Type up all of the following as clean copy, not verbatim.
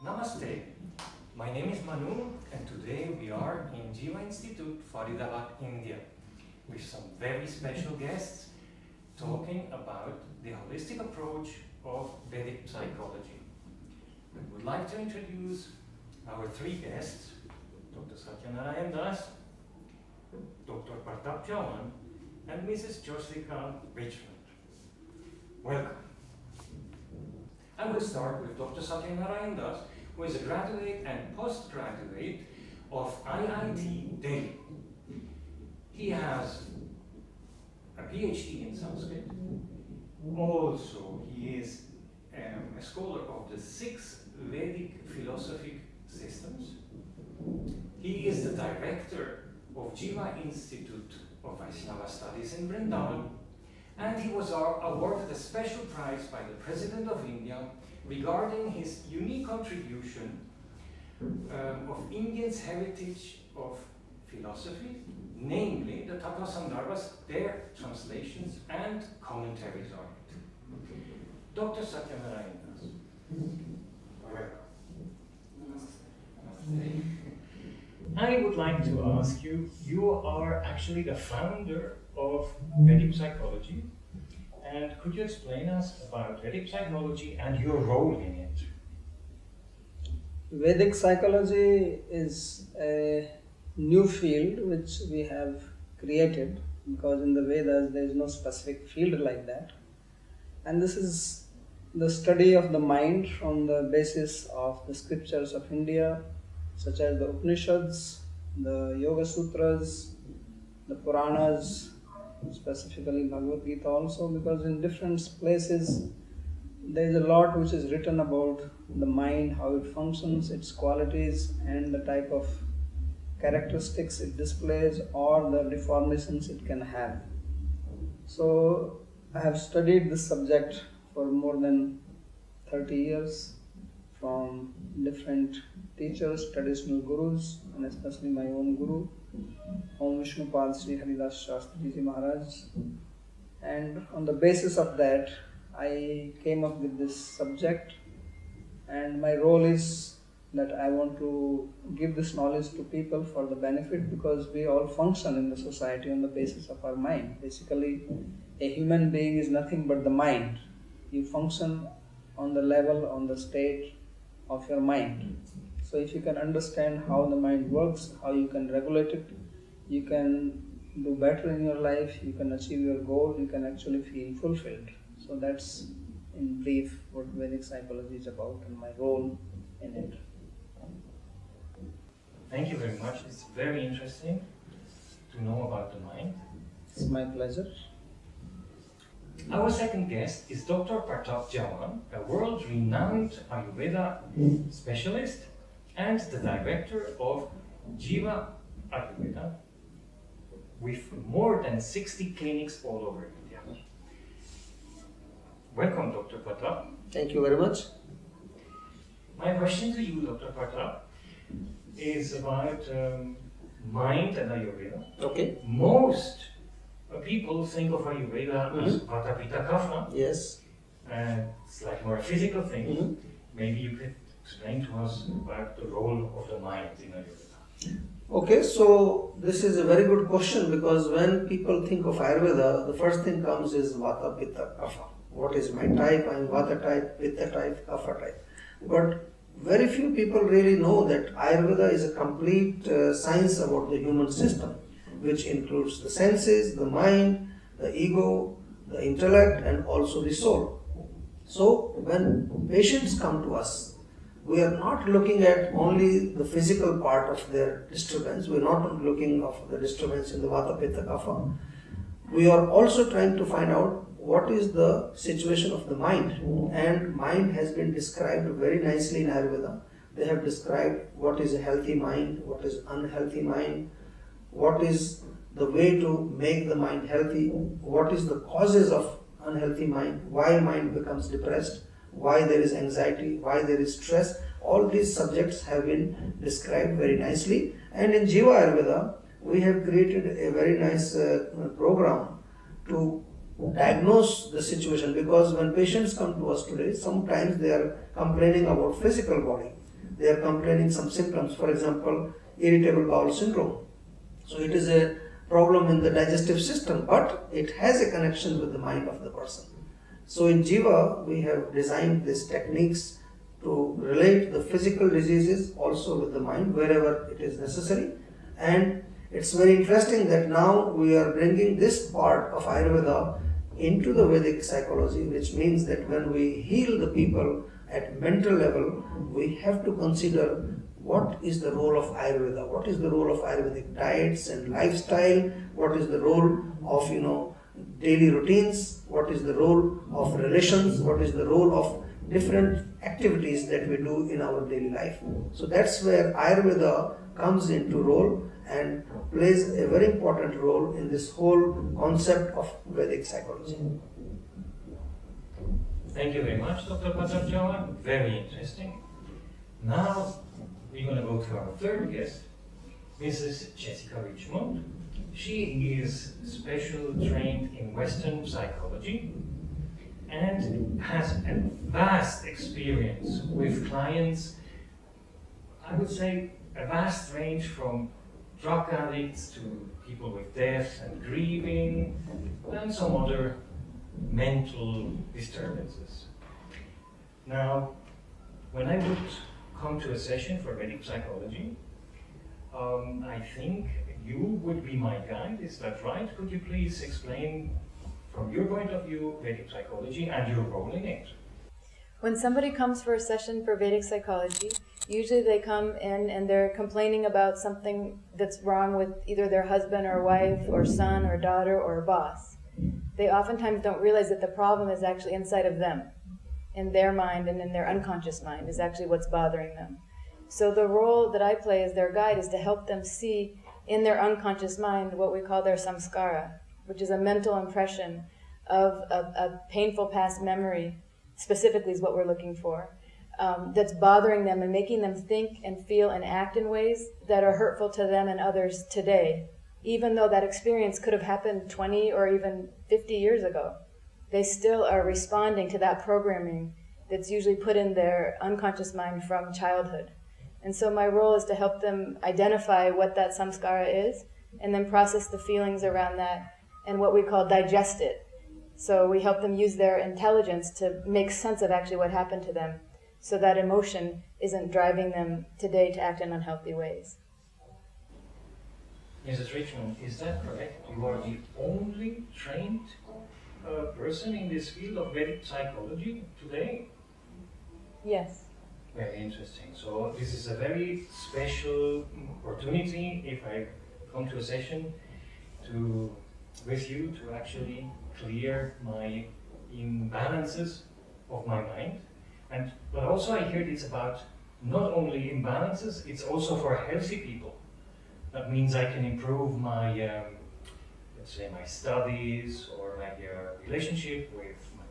Namaste, my name is Manu and today we are in Jiva Institute, Faridabad, India with some very special guests talking about the holistic approach of Vedic psychology. We would like to introduce our three guests, Dr. Satyanarayan Das, Dr. Pratap Chuahan and Mrs. Jyotika Richmond. Welcome. I will start with Dr. Satyanarayan Das, who is a graduate and postgraduate of IIT Delhi. He has a PhD in Sanskrit. Also, he is a scholar of the 6 Vedic philosophic systems. He is the director of Jiva Institute of Vaishnava Studies in Vrindavan, and he was awarded a special prize by the President of India regarding his unique contribution of Indians' heritage of philosophy, namely the Tattva Sandarbhas, their translations and commentaries on it. Dr. Satyanarayan Das. I would like to ask you, you are actually the founder of Vedic psychology, and could you explain us about Vedic psychology and your role in it? Vedic psychology is a new field which we have created, because in the Vedas there is no specific field like that, and this is the study of the mind from the basis of the scriptures of India, such as the Upanishads, the Yoga Sutras, the Puranas, specifically Bhagavad Gita also, because in different places there is a lot which is written about the mind, how it functions, its qualities and the type of characteristics it displays or the deformations it can have. So I have studied this subject for more than 30 years from different teachers, traditional gurus, and especially my own guru, Om Vishnupad Sri Haridas Shastri Ji Maharaj. And on the basis of that, I came up with this subject, and my role is that I want to give this knowledge to people for the benefit, because we all function in the society on the basis of our mind. Basically, a human being is nothing but the mind. You function on the level, on the state of your mind. So if you can understand how the mind works, how you can regulate it, you can do better in your life, you can achieve your goal, you can actually feel fulfilled. So that's in brief what Vedic psychology is about and my role in it. Thank you very much. It's very interesting to know about the mind. It's my pleasure. Our second guest is Dr. Pratap Chuahan, a world-renowned Ayurveda specialist and the director of Jiva Ayurveda with more than 60 clinics all over India. Welcome, Dr. Pratap. Thank you very much. My question to you, Dr. Pratap, is about mind and Ayurveda. Okay. Most people think of Ayurveda as Vata Pitta Kapha. Yes. It's like more a physical thing. Maybe you could explain to us about the role of the mind in Ayurveda. Okay, so this is a very good question, because when people think of Ayurveda, the first thing comes is Vata Pitta Kapha. What is my type? I am Vata type, Pitta type, Kapha type. But very few people really know that Ayurveda is a complete science about the human system, which includes the senses, the mind, the ego, the intellect, and also the soul. So when patients come to us, we are not looking at only the physical part of their disturbance. We are not looking at the disturbance in the Vata Pitta Kapha. We are also trying to find out what is the situation of the mind. And mind has been described very nicely in Ayurveda. They have described what is a healthy mind, what is unhealthy mind, what is the way to make the mind healthy, what is the causes of unhealthy mind, why mind becomes depressed, why there is anxiety, why there is stress. All these subjects have been described very nicely. And in Jiva Ayurveda, we have created a very nice program to diagnose the situation, because when patients come to us today, sometimes they are complaining about physical body, they are complaining some symptoms, for example, irritable bowel syndrome. So it is a problem in the digestive system, but it has a connection with the mind of the person. So in Jiva, we have designed these techniques to relate the physical diseases also with the mind wherever it is necessary. And it's very interesting that now we are bringing this part of Ayurveda into the Vedic psychology, which means that when we heal the people at mental level, we have to consider what is the role of Ayurveda, what is the role of Ayurvedic diets and lifestyle, what is the role of daily routines, what is the role of relations, what is the role of different activities that we do in our daily life. So that's where Ayurveda comes into role and plays a very important role in this whole concept of Vedic psychology. Thank you very much, Dr. Chuahan. Very interesting. Now we're going to go to our third guest, Mrs. Jessica Richmond. She is special trained in Western psychology and has a vast experience with clients. I would say a vast range from drug addicts to people with death and grieving and some other mental disturbances. Now, when I would come to a session for Vedic psychology, I think you would be my guide, is that right? Could you please explain from your point of view Vedic psychology and your role in it? When somebody comes for a session for Vedic psychology, usually they come in and they're complaining about something that's wrong with either their husband or wife or son or daughter or boss. They oftentimes don't realize that the problem is actually inside of them, in their mind and in their unconscious mind is actually what's bothering them. So the role that I play as their guide is to help them see in their unconscious mind what we call their samskara, which is a mental impression of a painful past memory, specifically is what we're looking for, that's bothering them and making them think and feel and act in ways that are hurtful to them and others today, even though that experience could have happened 20 or even 50 years ago. They still are responding to that programming that's usually put in their unconscious mind from childhood. And so my role is to help them identify what that samskara is and then process the feelings around that and what we call digest it. So we help them use their intelligence to make sense of actually what happened to them so that emotion isn't driving them today to act in unhealthy ways. Mrs. Richmond, is that correct? You are the only trained person in this field of Vedic psychology today? Yes. Very interesting. So this is a very special opportunity if I come to a session with you to actually clear my imbalances of my mind. But also I heard it's about not only imbalances, it's also for healthy people. That means I can improve my, let's say, my studies or my relationship with my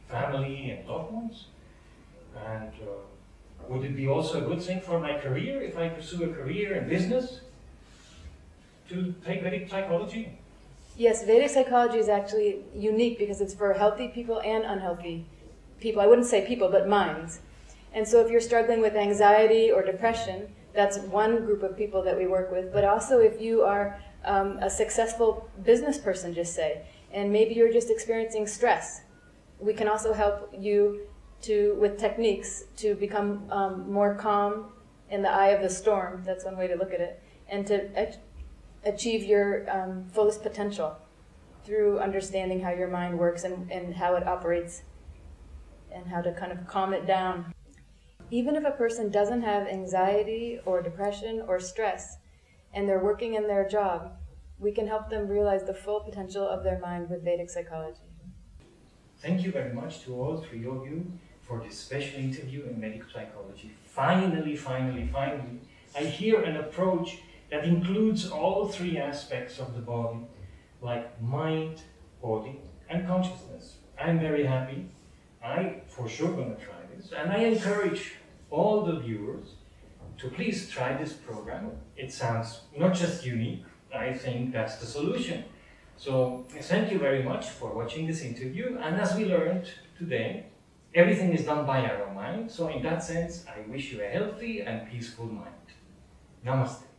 family and loved ones. And would it be also a good thing for my career if I pursue a career in business to take Vedic psychology? Yes, Vedic psychology is actually unique because it's for healthy people and unhealthy people. I wouldn't say people, but minds. And so if you're struggling with anxiety or depression, that's one group of people that we work with. But also if you are a successful business person, just say, and maybe you're just experiencing stress, we can also help you with techniques to become more calm in the eye of the storm. That's one way to look at it. And to achieve your fullest potential through understanding how your mind works and how it operates and how to kind of calm it down. Even if a person doesn't have anxiety or depression or stress and they're working in their job, we can help them realize the full potential of their mind with Vedic psychology. Thank you very much to all three of you for this special interview in Vedic psychology. Finally, I hear an approach that includes all three aspects of the body, like mind, body, and consciousness. I'm very happy. I for sure gonna try this, and I encourage all the viewers to please try this program. It sounds not just unique, I think that's the solution. So thank you very much for watching this interview, and as we learned today, Everything is done by our mind. So in that sense, I wish you a healthy and peaceful mind. Namaste.